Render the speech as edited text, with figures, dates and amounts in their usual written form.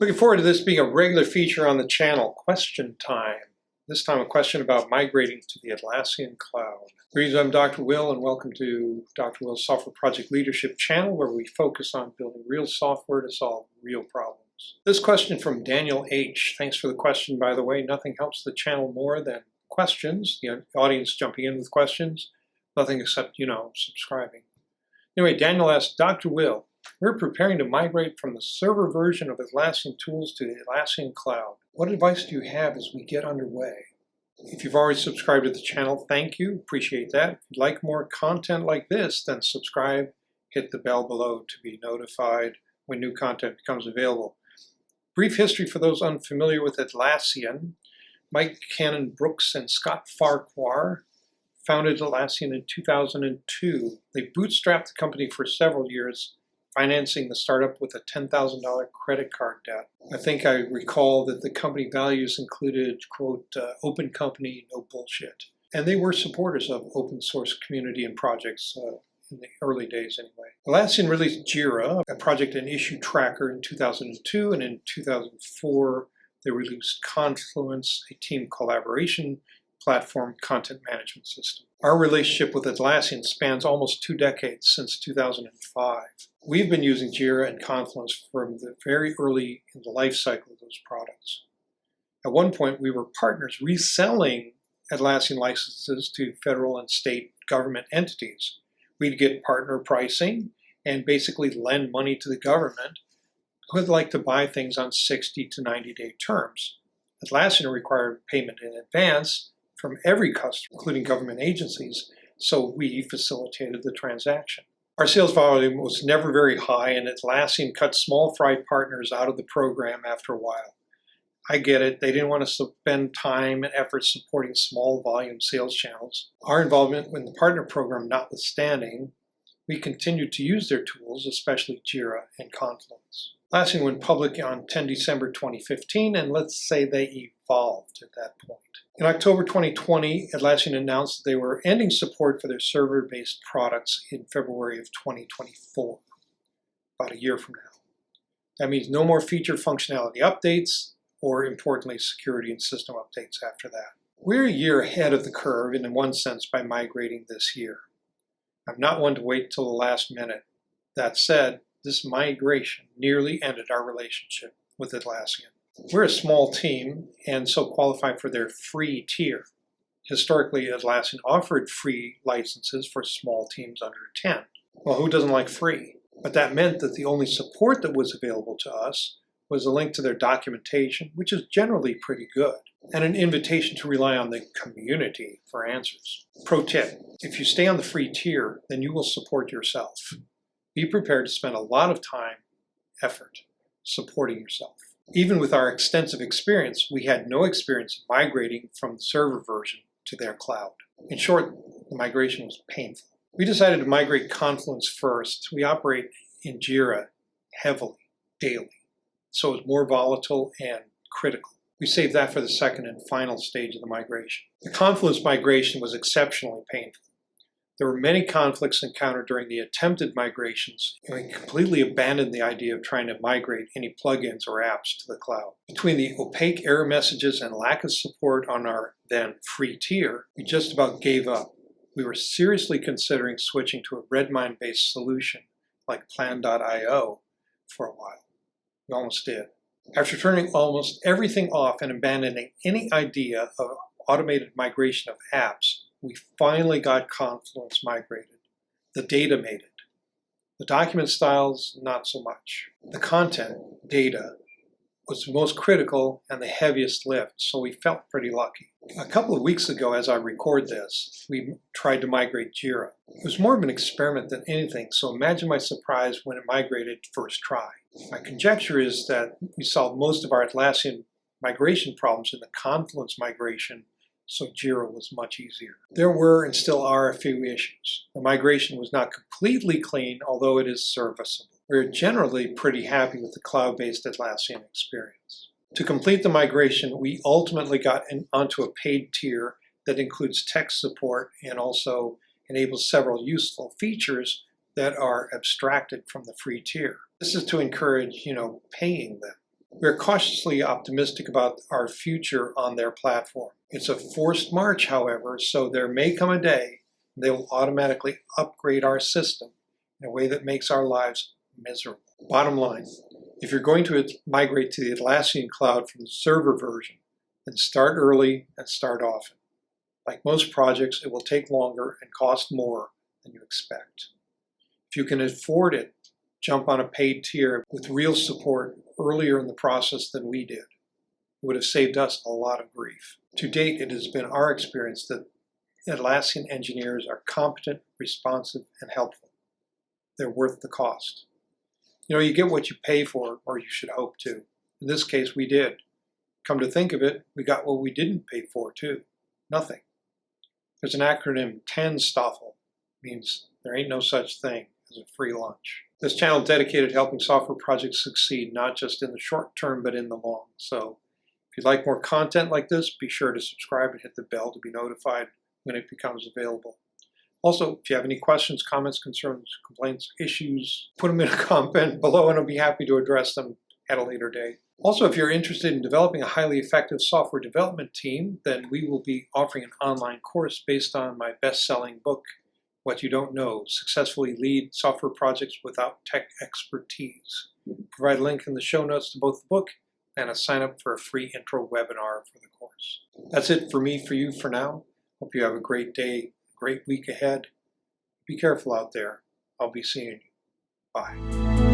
Looking forward to this being a regular feature on the channel, question time. This time a question about migrating to the Atlassian Cloud. Greetings, I'm Dr. Will, and welcome to Dr. Will's Software Project Leadership channel, where we focus on building real software to solve real problems. This question from Daniel H. Thanks for the question, by the way. Nothing helps the channel more than questions, the audience jumping in with questions. Nothing except, subscribing. Anyway, Daniel asks, Dr. Will, we're preparing to migrate from the server version of Atlassian tools to the Atlassian Cloud. What advice do you have as we get underway? If you've already subscribed to the channel, thank you. Appreciate that. If you'd like more content like this, then subscribe. Hit the bell below to be notified when new content becomes available. Brief history for those unfamiliar with Atlassian. Mike Cannon-Brooks and Scott Farquhar founded Atlassian in 2002. They bootstrapped the company for several years, financing the startup with a $10,000 credit card debt. I think I recall that the company values included, quote, open company, no bullshit. And they were supporters of open source community and projects in the early days anyway. Atlassian released Jira, a project and issue tracker, in 2002, and in 2004 they released Confluence, a team collaboration platform content management system. Our relationship with Atlassian spans almost 2 decades, since 2005. We've been using Jira and Confluence from the very early in the life cycle of those products. At one point, we were partners reselling Atlassian licenses to federal and state government entities. We'd get partner pricing and basically lend money to the government who would like to buy things on 60 to 90-day terms. Atlassian required payment in advance from every customer, including government agencies, so we facilitated the transaction. Our sales volume was never very high, and Atlassian cut small fry partners out of the program after a while. I get it, they didn't want to spend time and effort supporting small volume sales channels. Our involvement in the partner program notwithstanding, we continued to use their tools, especially Jira and Confluence. Atlassian went public on 10 December 2015, and let's say they evolved at that point. In October 2020, Atlassian announced that they were ending support for their server-based products in February of 2024, about a year from now. That means no more feature functionality updates, or importantly, security and system updates after that. We're a year ahead of the curve in one sense by migrating this year. I'm not one to wait till the last minute. That said, this migration nearly ended our relationship with Atlassian. We're a small team and so qualify for their free tier. Historically, Atlassian offered free licenses for small teams under 10. Well, who doesn't like free? But that meant that the only support that was available to us was a link to their documentation, which is generally pretty good, and an invitation to rely on the community for answers. Pro tip, if you stay on the free tier, then you will support yourself. Be prepared to spend a lot of time, effort, supporting yourself. Even with our extensive experience, we had no experience migrating from the server version to their cloud. In short, the migration was painful. We decided to migrate Confluence first. We operate in Jira heavily, daily, so it was more volatile and critical. We saved that for the second and final stage of the migration. The Confluence migration was exceptionally painful. There were many conflicts encountered during the attempted migrations, and we completely abandoned the idea of trying to migrate any plugins or apps to the cloud. Between the opaque error messages and lack of support on our then free tier, we just about gave up. We were seriously considering switching to a Redmine-based solution like Plan.io for a while. We almost did. After turning almost everything off and abandoning any idea of automated migration of apps, we finally got Confluence migrated. The data made it. The document styles, not so much. The content, data, was the most critical and the heaviest lift, so we felt pretty lucky. A couple of weeks ago, as I record this, we tried to migrate Jira. It was more of an experiment than anything, so imagine my surprise when it migrated first try. My conjecture is that we solved most of our Atlassian migration problems in the Confluence migration, so Jira was much easier. There were and still are a few issues. The migration was not completely clean, although it is serviceable. We're generally pretty happy with the cloud-based Atlassian experience. To complete the migration, we ultimately got onto a paid tier that includes tech support and also enables several useful features that are abstracted from the free tier. This is to encourage, paying them. We're cautiously optimistic about our future on their platform. It's a forced march, however, so there may come a day they will automatically upgrade our system in a way that makes our lives miserable. Bottom line, if you're going to migrate to the Atlassian Cloud from the server version, then start early and start often. Like most projects, it will take longer and cost more than you expect. If you can afford it, jump on a paid tier with real support earlier in the process than we did. It would have saved us a lot of grief. To date, it has been our experience that Atlassian engineers are competent, responsive, and helpful. They're worth the cost. You get what you pay for, or you should hope to. In this case, we did. Come to think of it, we got what we didn't pay for, too. Nothing. There's an acronym, TANSTOFL, means there ain't no such thing as a free lunch. This channel is dedicated to helping software projects succeed, not just in the short term, but in the long. So if you'd like more content like this, be sure to subscribe and hit the bell to be notified when it becomes available. Also, if you have any questions, comments, concerns, complaints, issues, put them in a comment below and I'll be happy to address them at a later date. Also, if you're interested in developing a highly effective software development team, then we will be offering an online course based on my best-selling book, What You Don't Know, Successfully Lead Software Projects Without Tech Expertise. Provide a link in the show notes to both the book and a sign up for a free intro webinar for the course. That's it for me, for you for now. Hope you have a great day, great week ahead. Be careful out there. I'll be seeing you. Bye.